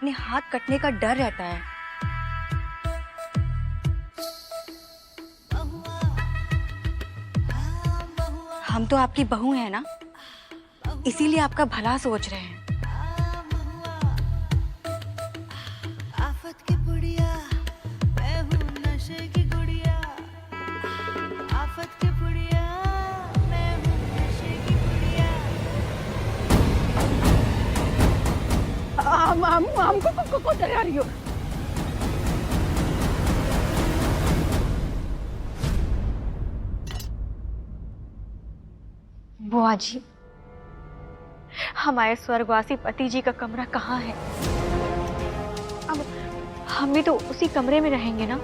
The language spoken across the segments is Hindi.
अपने हाथ कटने का डर रहता है। हम तो आपकी बहू हैं ना, इसीलिए आपका भला सोच रहे हैं। आफत की पुड़िया मैं हूँ, नशे की गुड़िया। आफत की पुड़िया मैं हूँ, नशे की गुड़िया। हमको चले आ रही हो। बुआ जी, हमारे स्वर्गवासी पति जी का कमरा कहाँ है? अब हम भी तो उसी कमरे में रहेंगे ना।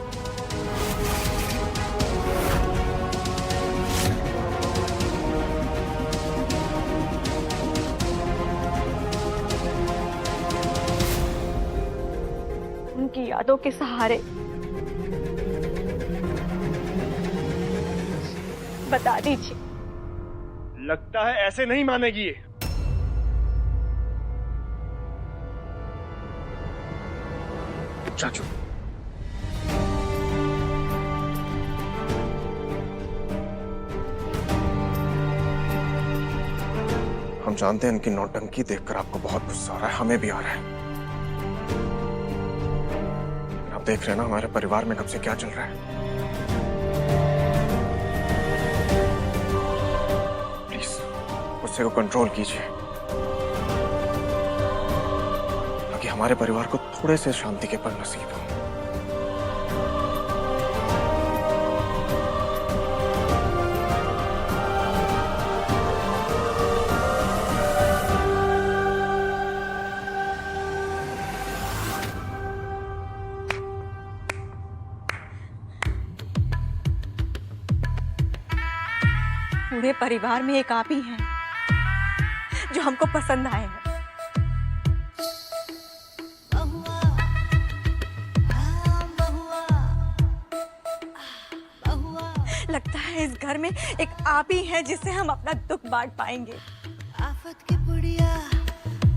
उनकी यादों के सहारे। बता दीजिए। लगता है ऐसे नहीं मानेगी ये। चाचू, हम जानते हैं इनकी नौटंकी देखकर आपको बहुत गुस्सा आ रहा है, हमें भी आ रहा है। आप देख रहे हैं ना हमारे परिवार में कब से क्या चल रहा है। प्लीज गुस्से को कंट्रोल कीजिए ताकि हमारे परिवार को थोड़े से शांति के पल नसीब हो। पूरे परिवार में एक आप ही हैं जो हमको पसंद आए हैं। लगता है इस घर में एक आप ही हैं जिससे हम अपना दुख बांट पाएंगे। आफत की पुड़िया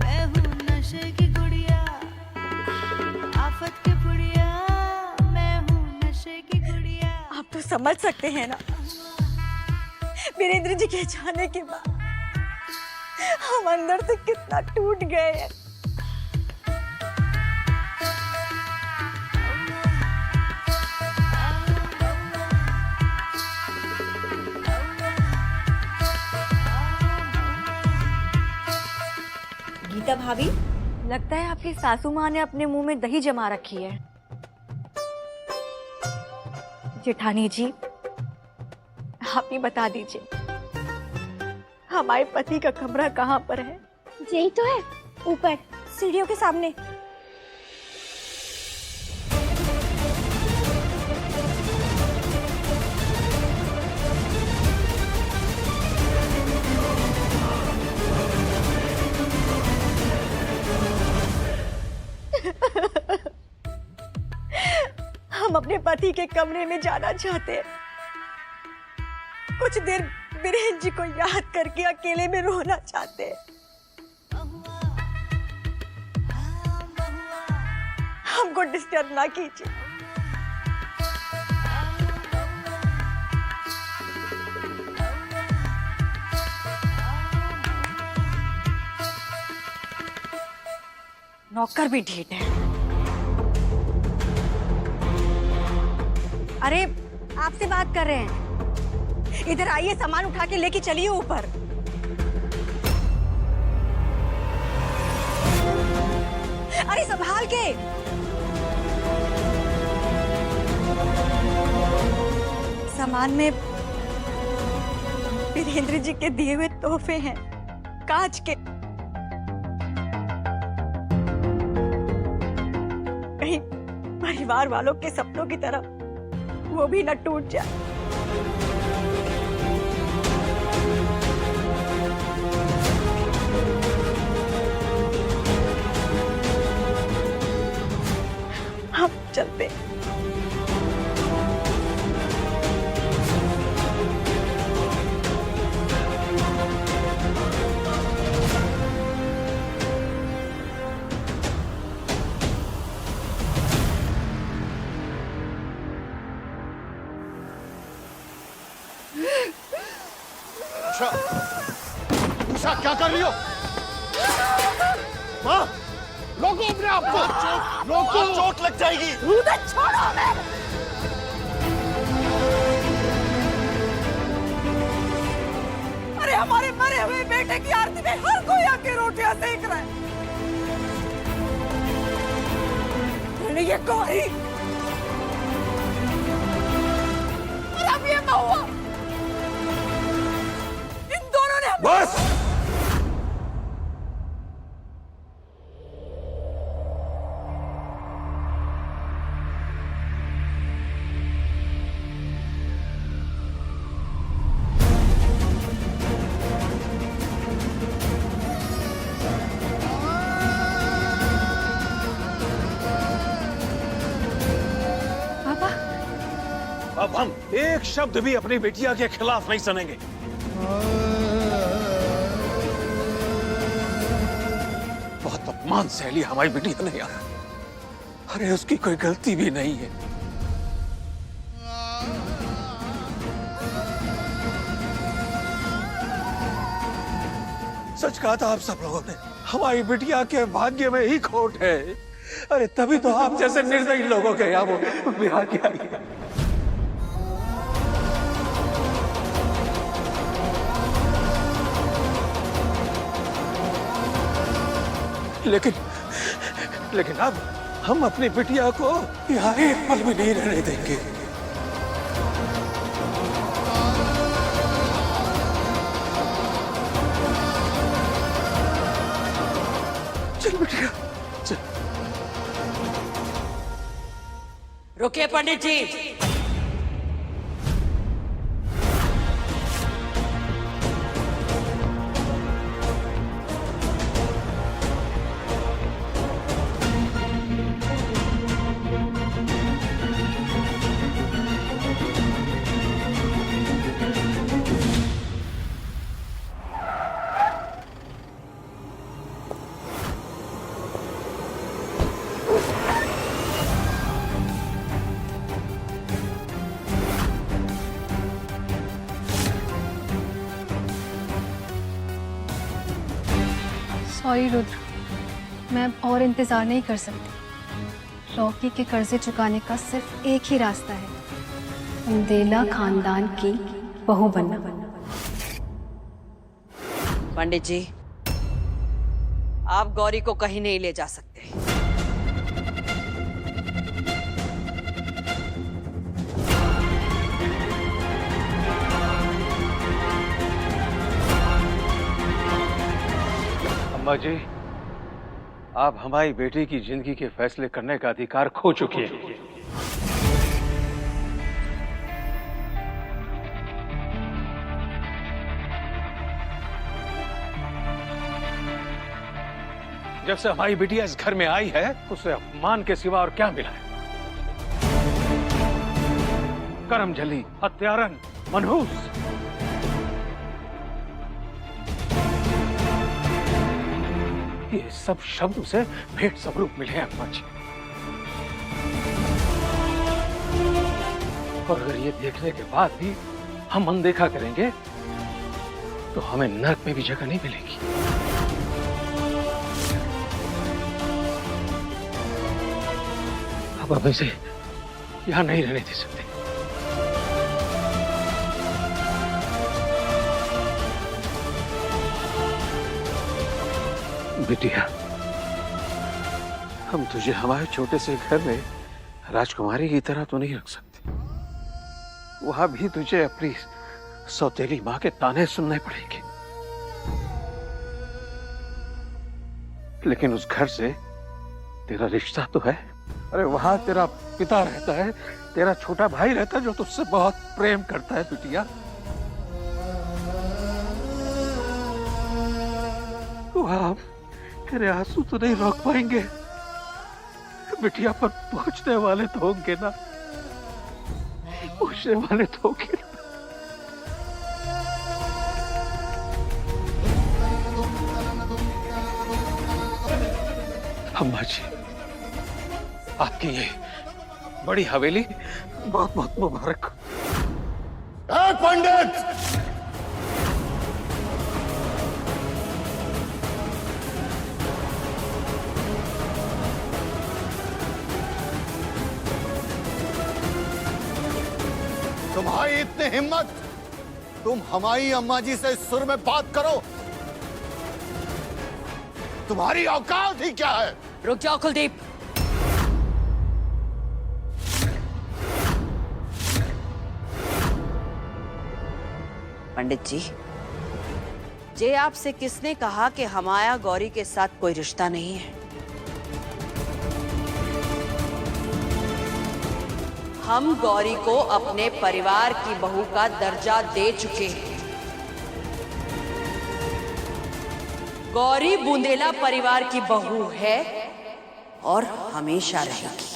मैं हूँ, नशे की गुड़िया। आफत की पुड़िया मैं हूँ, नशे की गुड़िया। आप तो समझ सकते हैं ना, वीरेंद्र जी के जाने के बाद हम अंदर से कितना टूट गए हैं। गीता भाभी, लगता है आपकी सासू माँ ने अपने मुंह में दही जमा रखी है। जेठानी जी, आप ही बता दीजिए हमारे पति का कमरा कहाँ पर है? यही तो है, ऊपर सीढ़ियों के सामने। हम अपने पति के कमरे में जाना चाहते हैं। कुछ देर वीरेंद्र जी को याद करके अकेले में रोना चाहते हैं। हमको डिस्टर्ब ना कीजिए। नौकर भी ढीठ है। अरे आपसे बात कर रहे हैं, इधर आइए, सामान उठा के लेके चलिए ऊपर। अरे संभाल के। सामान में वीरेंद्र जी के दिए हुए तोहफे हैं, कांच के। कहीं परिवार वालों के सपनों की तरह वो भी न टूट जाए। हम चलते। उषा क्या कर रही हो? माँ, रोको अपने आप को। रोको, चोट लग जाएगी। छोड़ो मैं। अरे हमारे मरे हुए बेटे की आरती में हर कोई आके रोटियां सेक रहा है। ये गौरी और अब ये महुआ, इन दोनों ने बस। अब हम एक शब्द भी अपनी बेटिया के खिलाफ नहीं सुनेंगे। बहुत अपमान सहली हमारी बेटी ने यार। अरे उसकी कोई गलती भी नहीं है। सच कहा था आप सब लोगों ने, हमारी बिटिया के भाग्य में ही खोट है। अरे तभी तो आप जैसे निर्दयी लोगों के यहाँ वो ब्याह किया गया। लेकिन अब हम अपनी बिटिया को यहाँ एक पल भी नहीं रहने देंगे। चल बिटिया चल। रुकिए पंडित जी। सॉरी रुद्र, मैं अब और इंतजार नहीं कर सकती। रॉकी के कर्जे चुकाने का सिर्फ एक ही रास्ता है, बुंदेला खानदान की बहू बनना। पंडित जी, आप गौरी को कहीं नहीं ले जा सकते। अम्मा जी, आप हमारी बेटी की जिंदगी के फैसले करने का अधिकार खो चुकी हैं। जब से हमारी बिटिया इस घर में आई है, उसे अपमान के सिवा और क्या मिला है? करमजली, हत्यारन, मनहूस। ये सब शब्द उसे भेंट स्वरूप मिले हैं अम्मा जी। और अगर ये देखने के बाद भी हम अनदेखा करेंगे तो हमें नरक में भी जगह नहीं मिलेगी। अब हम इसे यहां नहीं रहने दे सकते। बिटिया, हम तुझे हमारे छोटे से घर में राजकुमारी की तरह तो नहीं रख सकते। वहां भी तुझे अपनी सौतेली मां के ताने सुनने पड़ेंगे। लेकिन उस घर से तेरा रिश्ता तो है। अरे वहां तेरा पिता रहता है, तेरा छोटा भाई रहता है जो तुझसे बहुत प्रेम करता है बिटिया। वहां तेरे आंसू तो नहीं रोक पाएंगे। बिटिया पर पहुंचने वाले तो होंगे ना, पहुंचने वाले तो होंगे। अम्मा जी, आपकी ये बड़ी हवेली बहुत बहुत मुबारक। पंडित, तुम्हारी इतनी हिम्मत, तुम हमारी अम्मा जी से सुर में बात करो। तुम्हारी औकात ही क्या है? रुक जाओ कुलदीप। पंडित जी, जे आपसे किसने कहा कि हमाया गौरी के साथ कोई रिश्ता नहीं है? हम गौरी को अपने परिवार की बहू का दर्जा दे चुके हैं। गौरी बुंदेला परिवार की बहू है और हमेशा रहेगी।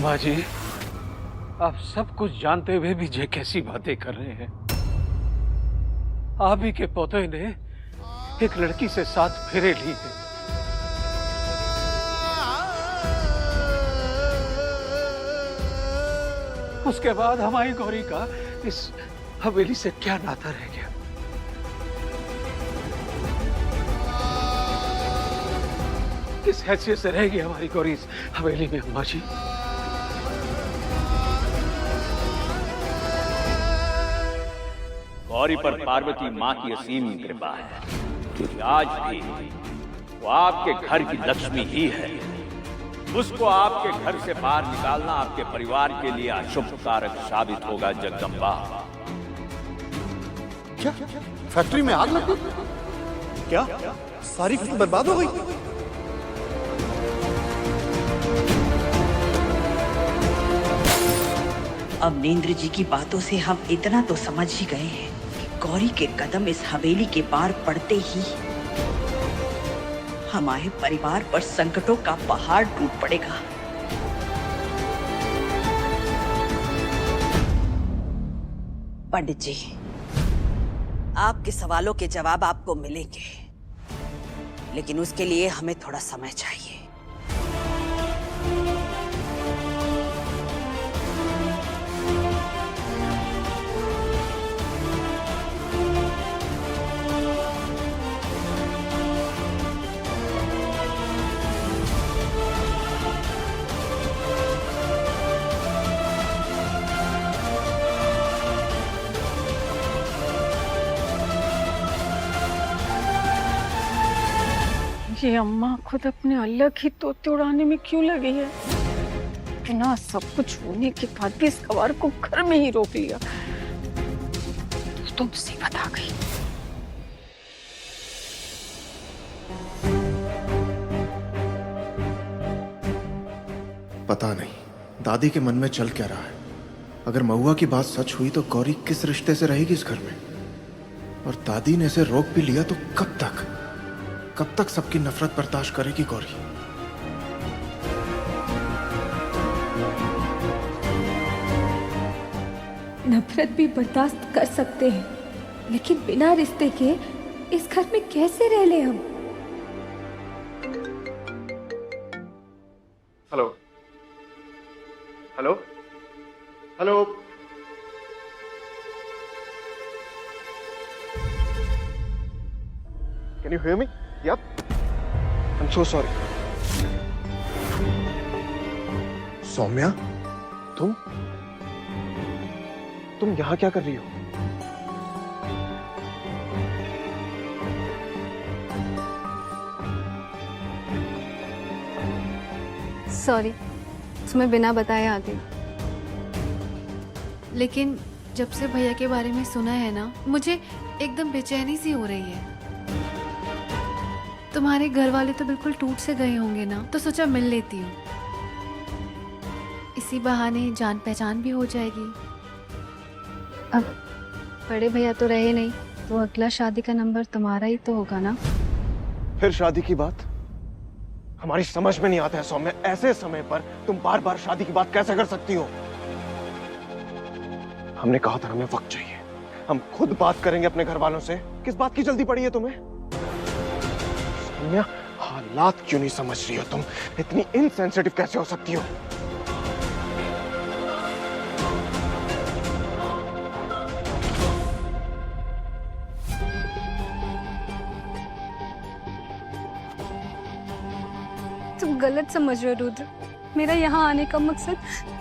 अम्मा जी, आप सब कुछ जानते हुए भी ये कैसी बातें कर रहे हैं? आप ही के पोते ने एक लड़की से 7 फेरे लिए हैं। उसके बाद हमारी गौरी का इस हवेली से क्या नाता रह गया? किस हैसियत से रहेगी हमारी गौरी इस हवेली में अम्मा जी? गौरी पर पार्वती माँ की असीम कृपा है, क्योंकि आज भी वो आपके घर की लक्ष्मी ही है। उसको आपके घर से बाहर निकालना आपके परिवार के लिए अशुभ कारक साबित होगा जगदम्बा। क्या फैक्ट्री में आग लग गई? क्या सारी फैक्ट्री बर्बाद हो गई? अब नींद्र जी की बातों से हम इतना तो समझ ही गए हैं कि गौरी के कदम इस हवेली के पार पड़ते ही हमारे परिवार पर संकटों का पहाड़ टूट पड़ेगा। पंडित जी, आपके सवालों के जवाब आपको मिलेंगे, लेकिन उसके लिए हमें थोड़ा समय चाहिए। ये अम्मा खुद अपने अलग ही तोते उड़ाने में क्यों लगी है? बिना सब कुछ होने के बाद भी इस गवार को घर में ही रोक लिया। तो मुसीबत आ गई। पता नहीं दादी के मन में चल क्या रहा है। अगर महुआ की बात सच हुई तो गौरी किस रिश्ते से रहेगी इस घर में? और दादी ने इसे रोक भी लिया तो कब तक सबकी नफरत बर्दाश्त करेगी गौरी? नफरत भी बर्दाश्त कर सकते हैं, लेकिन बिना रिश्ते के इस घर में कैसे रह ले हम? Hello hello hello, can you hear me? Yup, I am so sorry. Saumya, तुम यहाँ क्या कर रही हो? सॉरी, तुम्हें बिना बताए आ गई। लेकिन जब से भैया के बारे में सुना है ना, मुझे एकदम बेचैनी सी हो रही है। तुम्हारे घर वाले तो बिल्कुल टूट से गए होंगे ना, तो सोचा मिल लेती हूँ। इसी बहाने जान पहचान भी हो जाएगी। अब बड़े भैया तो रहे नहीं, तो अगला शादी का नंबर तुम्हारा ही तो होगा ना? फिर शादी की बात? हमारी समझ में नहीं आता है सौम्या, ऐसे समय पर तुम बार बार शादी की बात कैसे कर सकती हो? हमने कहा था हमें वक्त चाहिए, हम खुद बात करेंगे अपने घर वालों से। किस बात की जल्दी पड़ी है तुम्हें? सौम्या, हाँ औलाद क्यों नहीं समझ रही हो तुम? इतनी इनसेंसिटिव कैसे हो सकती हो? तुम गलत समझ रहे हो रुद्र। मेरा यहाँ आने का मकसद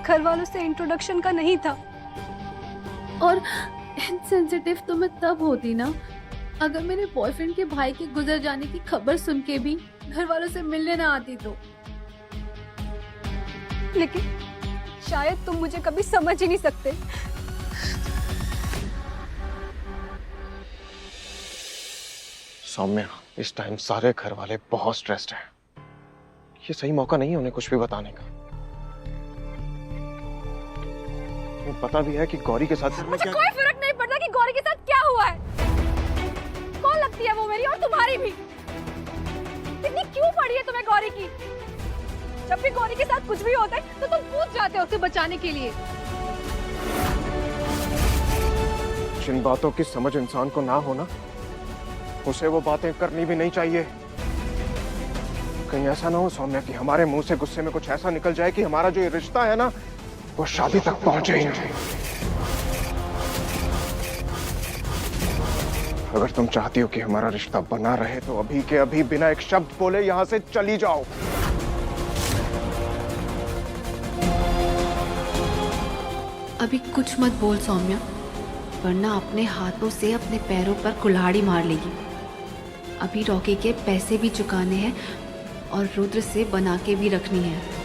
घर वालों से इंट्रोडक्शन का नहीं था। और इनसेंसिटिव तो मैं तब होती ना अगर मेरे बॉयफ्रेंड के भाई के गुजर जाने की खबर सुन के भी घर वालों से मिलने ना आती तो। लेकिन शायद तुम मुझे कभी समझ ही नहीं सकते। सौम्या, इस टाइम सारे घर वाले बहुत स्ट्रेस्ड हैं। ये सही मौका नहीं है उन्हें कुछ भी बताने का। तुम्हें पता भी है कि गौरी के साथ मुझे कोई फर्क नहीं पड़ता कि गौरी के साथ क्या हुआ है। कौन लगती है वो मेरी और तुम्हारी भी। इतनी क्यों पड़ी है तुम्हें गौरी की? जब भी गौरी के साथ कुछ भी होता है तो तुम कूद जाते हो उसे बचाने के लिए। जिन बातों की समझ इंसान को ना होना, उसे वो बातें करनी भी नहीं चाहिए। कहीं ऐसा ना हो सौम्या कि हमारे मुंह से गुस्से में कुछ ऐसा निकल जाए कि हमारा जो ये रिश्ता है ना, वो शादी तक पहुंचे ही नहीं। अगर तुम चाहती हो कि हमारा रिश्ता बना रहे तो अभी के अभी बिना एक शब्द बोले यहां से चली जाओ। अभी कुछ मत बोल सौम्या, वरना अपने हाथों से अपने पैरों पर कुल्हाड़ी मार लेगी। अभी रॉकी के पैसे भी चुकाने हैं और रुद्र से बना के भी रखनी है।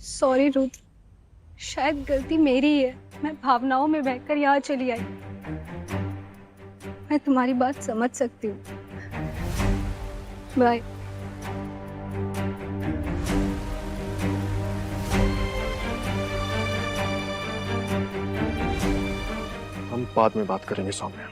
सॉरी रुद्र, शायद गलती मेरी ही है। मैं भावनाओं में बहकर यहाँ चली आई। मैं तुम्हारी बात समझ सकती हूँ। बाय। हम बाद में बात करेंगे सौम्या।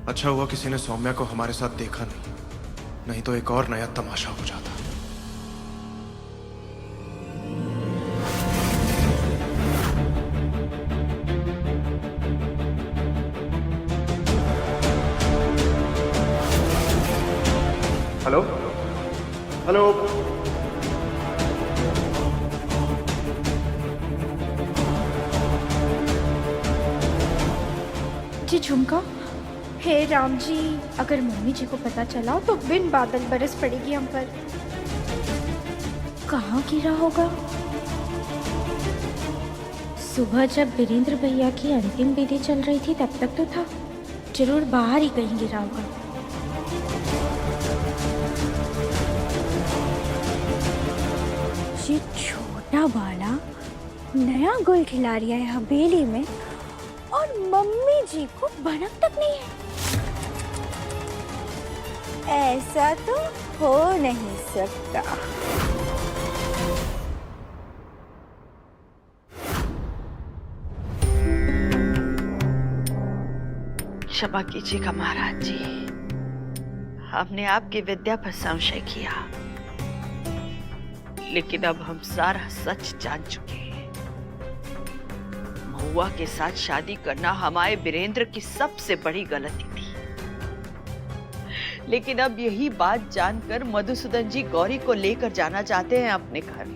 अच्छा हुआ किसी ने सौम्या को हमारे साथ देखा नहीं तो एक और नया तमाशा हो जाता। हेलो हेलो, जी झुमका, हे राम जी, अगर मम्मी जी को पता चला तो बिन बादल बरस पड़ेगी हम पर। कहाँ गिरा होगा? सुबह जब वीरेंद्र भैया की अंतिम विधि चल रही थी तब तक तो था, जरूर बाहर ही कहीं गिरा होगा। ये छोटा बाला नया गुल खिला रहा है हवेली में और मम्मी जी को भनक तक नहीं है। ऐसा तो हो नहीं सकता। क्षमा कीजिएगा महाराज जी, हमने आपकी विद्या पर संशय किया, लेकिन अब हम सारा सच जान चुके हैं। महुआ के साथ शादी करना हमारे वीरेंद्र की सबसे बड़ी गलती थी। लेकिन अब यही बात जानकर मधुसूदन जी गौरी को लेकर जाना चाहते हैं अपने घर।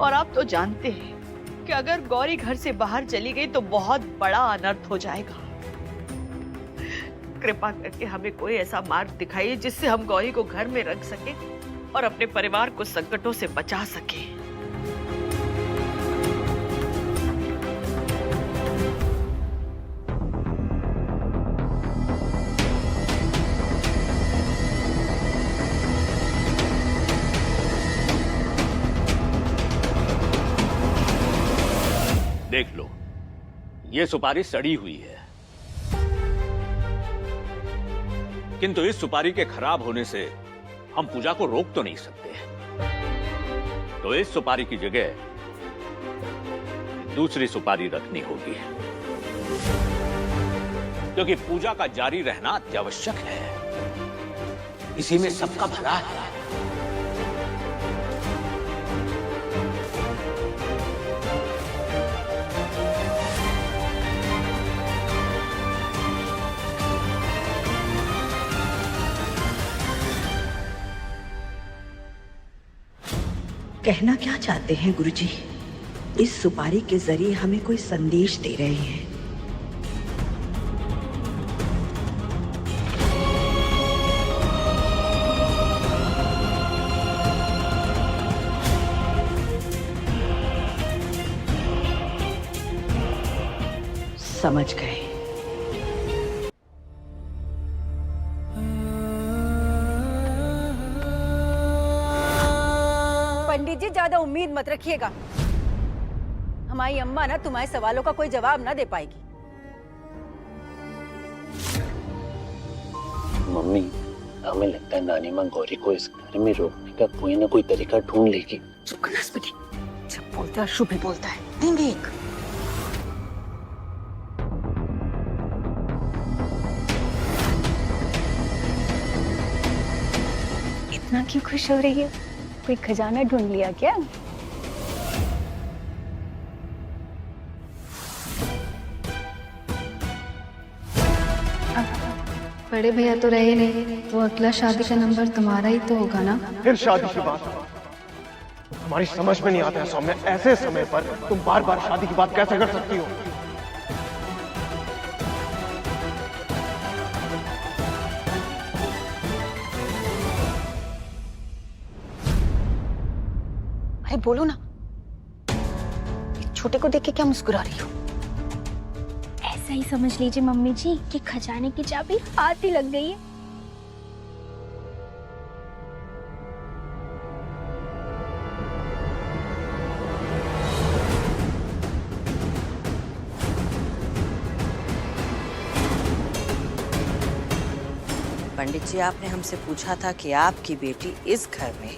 और आप तो जानते हैं कि अगर गौरी घर से बाहर चली गई तो बहुत बड़ा अनर्थ हो जाएगा। कृपा करके हमें कोई ऐसा मार्ग दिखाइए जिससे हम गौरी को घर में रख सके और अपने परिवार को संकटों से बचा सके। देख लो, ये सुपारी सड़ी हुई है, किंतु इस सुपारी के खराब होने से हम पूजा को रोक तो नहीं सकते। तो इस सुपारी की जगह दूसरी सुपारी रखनी होगी। क्योंकि पूजा का जारी रहना अत्यावश्यक है। इसी में सबका भला है। कहना क्या चाहते हैं गुरुजी? इस सुपारी के जरिए हमें कोई संदेश दे रहे हैं। समझ गए। पंडित जी, ज्यादा उम्मीद मत रखिएगा। हमारी अम्मा ना तुम्हारे सवालों का कोई जवाब ना दे पाएगी। मम्मी, हमें लगता है नानी माँ गौरी को इस घर में रोकने का कोई ना कोई तरीका ढूंढ लेगी। चुप करना स्पीति। जब बोलता है शुभ ही बोलता है। देंगे एक। इतना क्यों खुश हो रही है? कोई खजाना ढूंढ लिया क्या? बड़े भैया तो रहे नहीं, वो अगला शादी का नंबर तुम्हारा ही तो होगा ना? फिर शादी की बात हमारी समझ में नहीं आता है सौम्या। ऐसे समय पर तुम बार बार शादी की बात कैसे कर सकती हो? अरे बोलो ना, छोटे को देख के क्या मुस्कुरा रही हो? ऐसा ही समझ लीजिए मम्मी जी कि खजाने की चाबी हाथ ही लग गई है। पंडित जी, आपने हमसे पूछा था कि आपकी बेटी इस घर में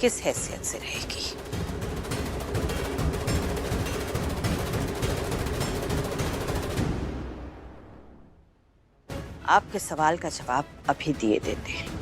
किस हैसियत से रहेगी। आपके सवाल का जवाब अभी दिए देते हैं।